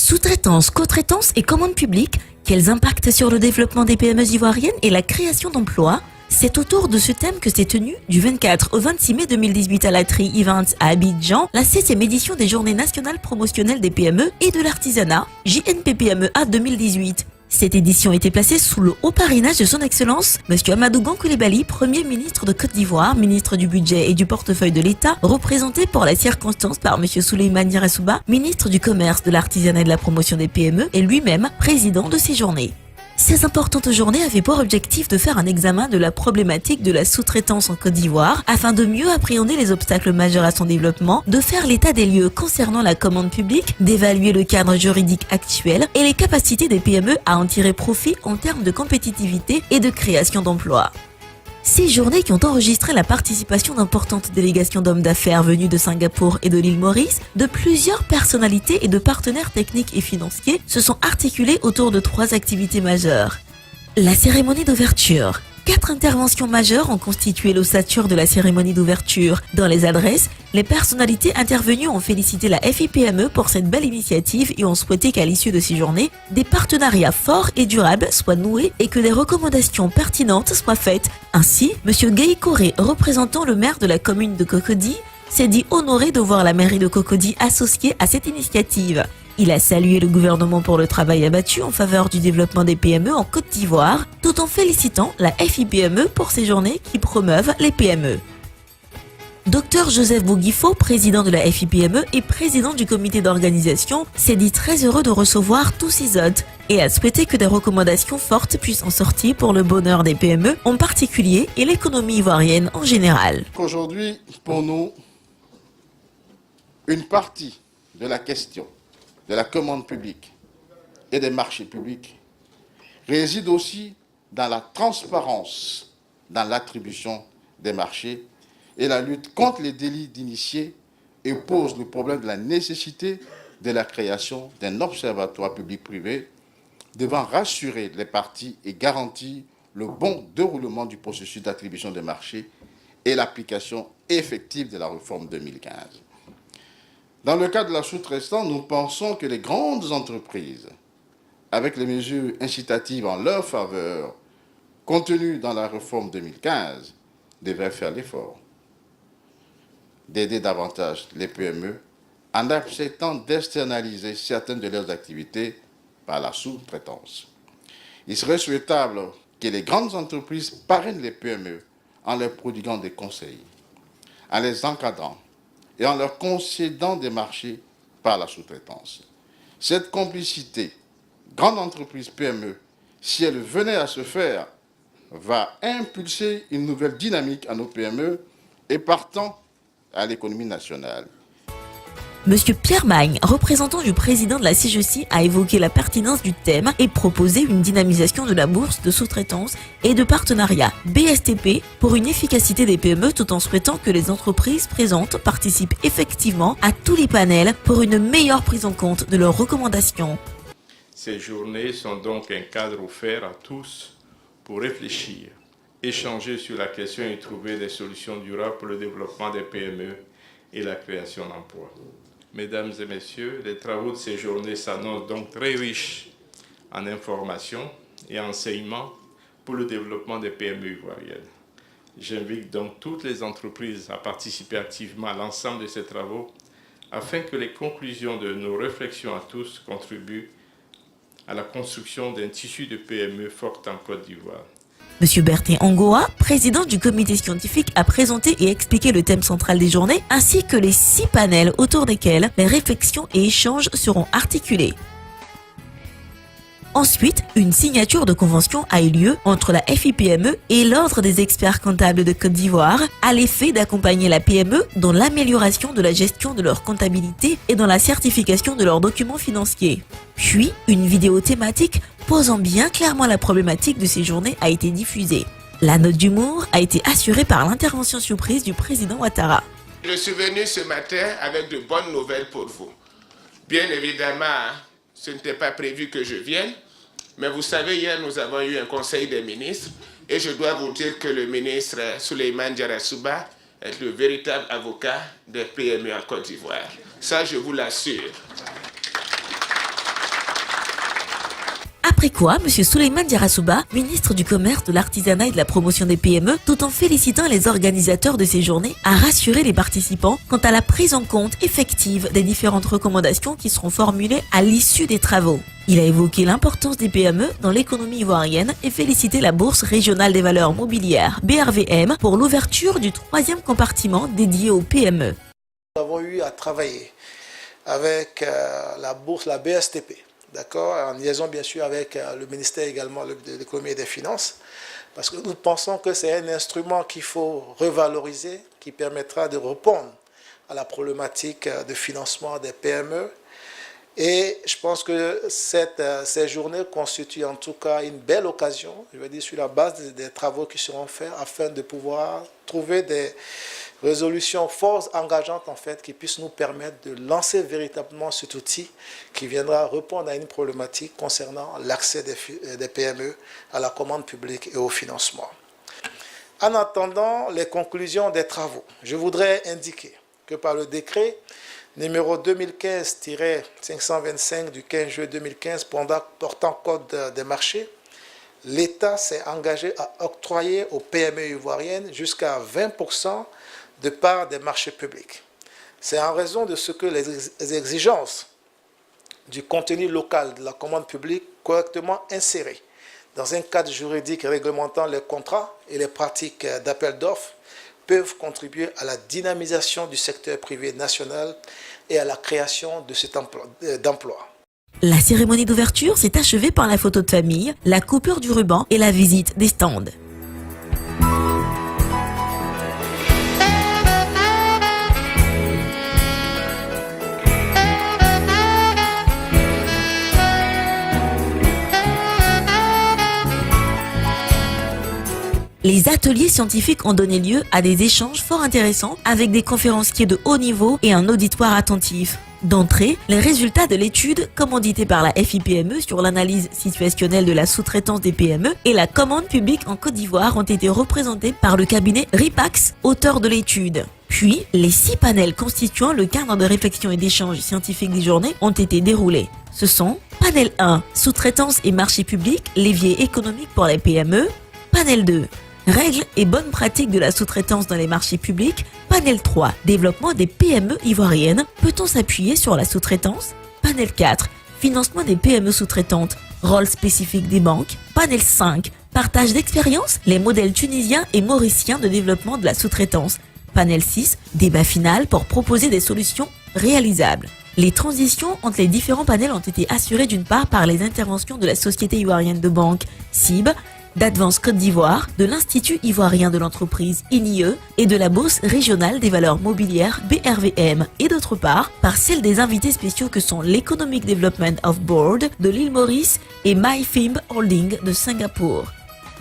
Sous-traitance, co-traitance et commande publique, quels impacts sur le développement des PME ivoiriennes et la création d'emplois? C'est autour de ce thème que s'est tenue du 24 au 26 mai 2018 à la Tri Events à Abidjan, la 7e édition des Journées nationales promotionnelles des PME et de l'artisanat, JNPPMEA 2018. Cette édition était placée sous le haut parrainage de son Excellence, M. Amadou Gon Coulibaly, Premier ministre de Côte d'Ivoire, ministre du Budget et du Portefeuille de l'État, représenté pour la circonstance par M. Souleymane Yarasouba, ministre du Commerce, de l'Artisanat et de la Promotion des PME, et lui-même président de ces journées. Ces importantes journées avaient pour objectif de faire un examen de la problématique de la sous-traitance en Côte d'Ivoire afin de mieux appréhender les obstacles majeurs à son développement, de faire l'état des lieux concernant la commande publique, d'évaluer le cadre juridique actuel et les capacités des PME à en tirer profit en termes de compétitivité et de création d'emplois. Ces journées qui ont enregistré la participation d'importantes délégations d'hommes d'affaires venus de Singapour et de l'île Maurice, de plusieurs personnalités et de partenaires techniques et financiers se sont articulées autour de 3 activités majeures. La cérémonie d'ouverture. 4 interventions majeures ont constitué l'ossature de la cérémonie d'ouverture. Dans les adresses, les personnalités intervenues ont félicité la FIPME pour cette belle initiative et ont souhaité qu'à l'issue de ces journées, des partenariats forts et durables soient noués et que des recommandations pertinentes soient faites. Ainsi, M. Gueye Koré, représentant le maire de la commune de Cocody, s'est dit honoré de voir la mairie de Cocody associée à cette initiative. Il a salué le gouvernement pour le travail abattu en faveur du développement des PME en Côte d'Ivoire, tout en félicitant la FIPME pour ces journées qui promeuvent les PME. Dr Joseph Bouguifo, président de la FIPME et président du comité d'organisation, s'est dit très heureux de recevoir tous ces hôtes et a souhaité que des recommandations fortes puissent en sortir pour le bonheur des PME en particulier et l'économie ivoirienne en général. Aujourd'hui, pour nous, une partie de la question de la commande publique et des marchés publics réside aussi dans la transparence dans l'attribution des marchés et la lutte contre les délits d'initiés et pose le problème de la nécessité de la création d'un observatoire public-privé devant rassurer les parties et garantir le bon déroulement du processus d'attribution des marchés et l'application effective de la réforme 2015. Dans le cas de la sous-traitance, nous pensons que les grandes entreprises, avec les mesures incitatives en leur faveur, contenues dans la réforme 2015, devraient faire l'effort d'aider davantage les PME en acceptant d'externaliser certaines de leurs activités par la sous-traitance. Il serait souhaitable que les grandes entreprises parrainent les PME en leur prodiguant des conseils, en les encadrant et en leur concédant des marchés par la sous-traitance. Cette complicité, grande entreprise PME, si elle venait à se faire, va impulser une nouvelle dynamique à nos PME et partant à l'économie nationale. Monsieur Pierre Magne, représentant du président de la CGC, a évoqué la pertinence du thème et proposé une dynamisation de la bourse de sous-traitance et de partenariat BSTP pour une efficacité des PME tout en souhaitant que les entreprises présentes participent effectivement à tous les panels pour une meilleure prise en compte de leurs recommandations. Ces journées sont donc un cadre offert à tous pour réfléchir, échanger sur la question et trouver des solutions durables pour le développement des PME et la création d'emplois. Mesdames et messieurs, les travaux de ces journées s'annoncent donc très riches en informations et enseignements pour le développement des PME ivoiriennes. J'invite donc toutes les entreprises à participer activement à l'ensemble de ces travaux afin que les conclusions de nos réflexions à tous contribuent à la construction d'un tissu de PME forte en Côte d'Ivoire. Monsieur Bertin Angoa, président du comité scientifique, a présenté et expliqué le thème central des journées ainsi que les 6 panels autour desquels les réflexions et échanges seront articulés. Ensuite, une signature de convention a eu lieu entre la FIPME et l'Ordre des experts comptables de Côte d'Ivoire à l'effet d'accompagner la PME dans l'amélioration de la gestion de leur comptabilité et dans la certification de leurs documents financiers. Puis, une vidéo thématique posant bien clairement la problématique de ces journées a été diffusée. La note d'humour a été assurée par l'intervention surprise du président Ouattara. Je suis venu ce matin avec de bonnes nouvelles pour vous. Bien évidemment, ce n'était pas prévu que je vienne, mais vous savez, hier nous avons eu un conseil des ministres et je dois vous dire que le ministre Souleymane Yarasouba est le véritable avocat des PME en Côte d'Ivoire. Ça, je vous l'assure. Après quoi, M. Souleymane Diarra-Souba, ministre du Commerce, de l'Artisanat et de la Promotion des PME, tout en félicitant les organisateurs de ces journées, a rassuré les participants quant à la prise en compte effective des différentes recommandations qui seront formulées à l'issue des travaux. Il a évoqué l'importance des PME dans l'économie ivoirienne et félicité la Bourse régionale des valeurs mobilières, BRVM, pour l'ouverture du 3e compartiment dédié aux PME. Nous avons eu à travailler avec la bourse, la BSTP, d'accord, en liaison bien sûr avec le ministère également de l'économie et des finances, parce que nous pensons que c'est un instrument qu'il faut revaloriser, qui permettra de répondre à la problématique de financement des PME. Et je pense que ces journées constituent en tout cas une belle occasion, je veux dire sur la base des travaux qui seront faits, afin de pouvoir trouver des résolutions fortes, engageantes en fait, qui puissent nous permettre de lancer véritablement cet outil qui viendra répondre à une problématique concernant l'accès des PME à la commande publique et au financement. En attendant les conclusions des travaux, je voudrais indiquer que par le décret numéro 2015-525 du 15 juillet 2015 portant code des marchés, l'État s'est engagé à octroyer aux PME ivoiriennes jusqu'à 20% de part des marchés publics. C'est en raison de ce que les exigences du contenu local de la commande publique correctement insérées dans un cadre juridique réglementant les contrats et les pratiques d'appel d'offres peuvent contribuer à la dynamisation du secteur privé national et à la création d'emplois. La cérémonie d'ouverture s'est achevée par la photo de famille, la coupure du ruban et la visite des stands. Les ateliers scientifiques ont donné lieu à des échanges fort intéressants avec des conférenciers de haut niveau et un auditoire attentif. D'entrée, les résultats de l'étude commanditée par la FIPME sur l'analyse situationnelle de la sous-traitance des PME et la commande publique en Côte d'Ivoire ont été représentés par le cabinet RIPAX, auteur de l'étude. Puis, les 6 panels constituant le cadre de réflexion et d'échange scientifique des journées ont été déroulés. Ce sont panel 1, sous-traitance et marché public, levier économique pour les PME. Panel 2, règles et bonnes pratiques de la sous-traitance dans les marchés publics. Panel 3, développement des PME ivoiriennes. Peut-on s'appuyer sur la sous-traitance? Panel 4, financement des PME sous-traitantes. Rôle spécifique des banques. Panel 5, partage d'expériences, les modèles tunisiens et mauriciens de développement de la sous-traitance. Panel 6, débat final pour proposer des solutions réalisables. Les transitions entre les différents panels ont été assurées d'une part par les interventions de la Société ivoirienne de banque, CIB, d'Advance Côte d'Ivoire, de l'Institut ivoirien de l'entreprise, INIE, et de la Bourse régionale des valeurs mobilières, BRVM, et d'autre part par celle des invités spéciaux que sont l'Economic Development of Board de l'île Maurice et MyFimb Holding de Singapour.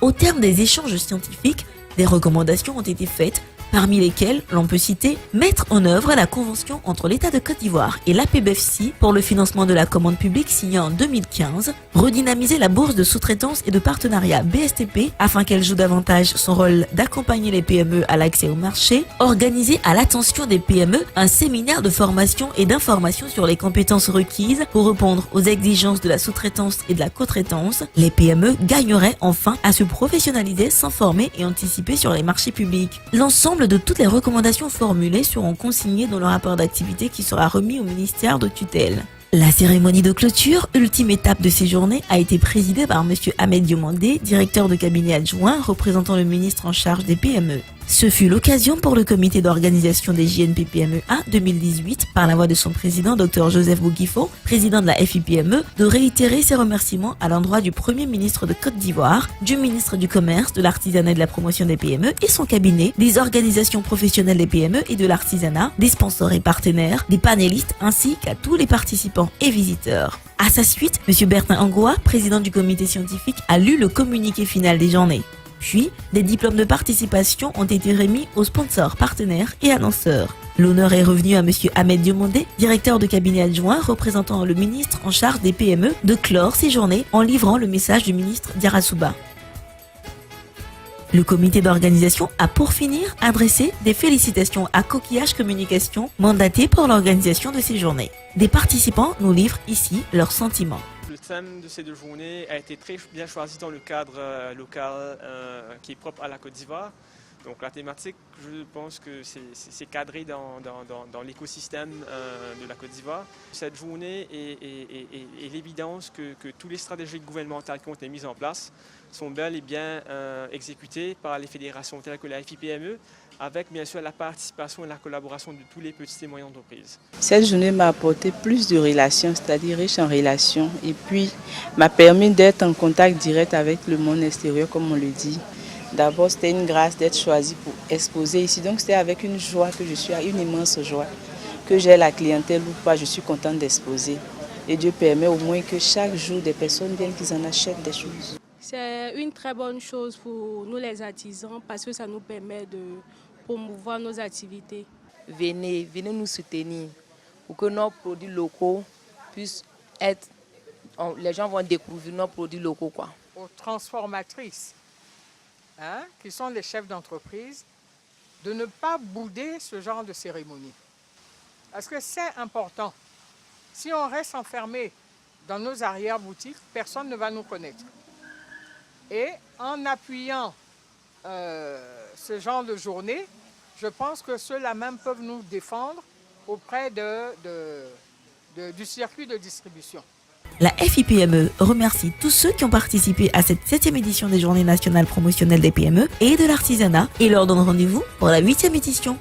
Au terme des échanges scientifiques, des recommandations ont été faites, parmi lesquelles l'on peut citer mettre en œuvre la convention entre l'État de Côte d'Ivoire et l'APBFC pour le financement de la commande publique signée en 2015, redynamiser la bourse de sous-traitance et de partenariat BSTP afin qu'elle joue davantage son rôle d'accompagner les PME à l'accès au marché, organiser à l'attention des PME un séminaire de formation et d'information sur les compétences requises pour répondre aux exigences de la sous-traitance et de la co-traitance. Les PME gagneraient enfin à se professionnaliser, s'informer et anticiper sur les marchés publics. L'ensemble de toutes les recommandations formulées seront consignées dans le rapport d'activité qui sera remis au ministère de tutelle. La cérémonie de clôture, ultime étape de ces journées, a été présidée par M. Ahmed Diomandé, directeur de cabinet adjoint représentant le ministre en charge des PME. Ce fut l'occasion pour le comité d'organisation des JNP-PME-A 2018, par la voix de son président, Dr Joseph Boukifo, président de la FIPME, de réitérer ses remerciements à l'endroit du Premier ministre de Côte d'Ivoire, du ministre du Commerce, de l'Artisanat et de la Promotion des PME et son cabinet, des organisations professionnelles des PME et de l'artisanat, des sponsors et partenaires, des panélistes ainsi qu'à tous les participants et visiteurs. À sa suite, M. Bertin Angoua, président du comité scientifique, a lu le communiqué final des journées. Puis, des diplômes de participation ont été remis aux sponsors, partenaires et annonceurs. L'honneur est revenu à M. Ahmed Diomandé, directeur de cabinet adjoint représentant le ministre en charge des PME, de clore ces journées en livrant le message du ministre Diarra-Souba. Le comité d'organisation a pour finir adressé des félicitations à Coquillage Communication, mandaté pour l'organisation de ces journées. Des participants nous livrent ici leurs sentiments. Le thème de ces 2 journées a été très bien choisi dans le cadre local qui est propre à la Côte d'Ivoire. Donc la thématique, je pense que c'est cadré dans l'écosystème de la Côte d'Ivoire. Cette journée est l'évidence que toutes les stratégies gouvernementales qui ont été mises en place sont bel et bien exécutées par les fédérations telles que la FIPME, avec bien sûr la participation et la collaboration de tous les petites et moyennes entreprises. Cette journée m'a apporté plus de relations, c'est-à-dire riche en relations, et puis m'a permis d'être en contact direct avec le monde extérieur, comme on le dit. D'abord, c'était une grâce d'être choisi pour exposer ici. Donc, c'était avec une joie que je suis, une immense joie, que j'ai la clientèle ou pas, je suis contente d'exposer. Et Dieu permet au moins que chaque jour, des personnes viennent qu'ils en achètent des choses. C'est une très bonne chose pour nous les artisans parce que ça nous permet de promouvoir nos activités. Venez nous soutenir pour que nos produits locaux puissent être... les gens vont découvrir nos produits locaux, quoi. Aux transformatrices, qui sont les chefs d'entreprise, de ne pas bouder ce genre de cérémonie. Parce que c'est important. Si on reste enfermé dans nos arrière-boutiques, personne ne va nous connaître. Et en appuyant ce genre de journée, je pense que ceux-là même peuvent nous défendre auprès du circuit de distribution. La FIPME remercie tous ceux qui ont participé à cette 7e édition des Journées nationales promotionnelles des PME et de l'artisanat et leur donne rendez-vous pour la 8e édition.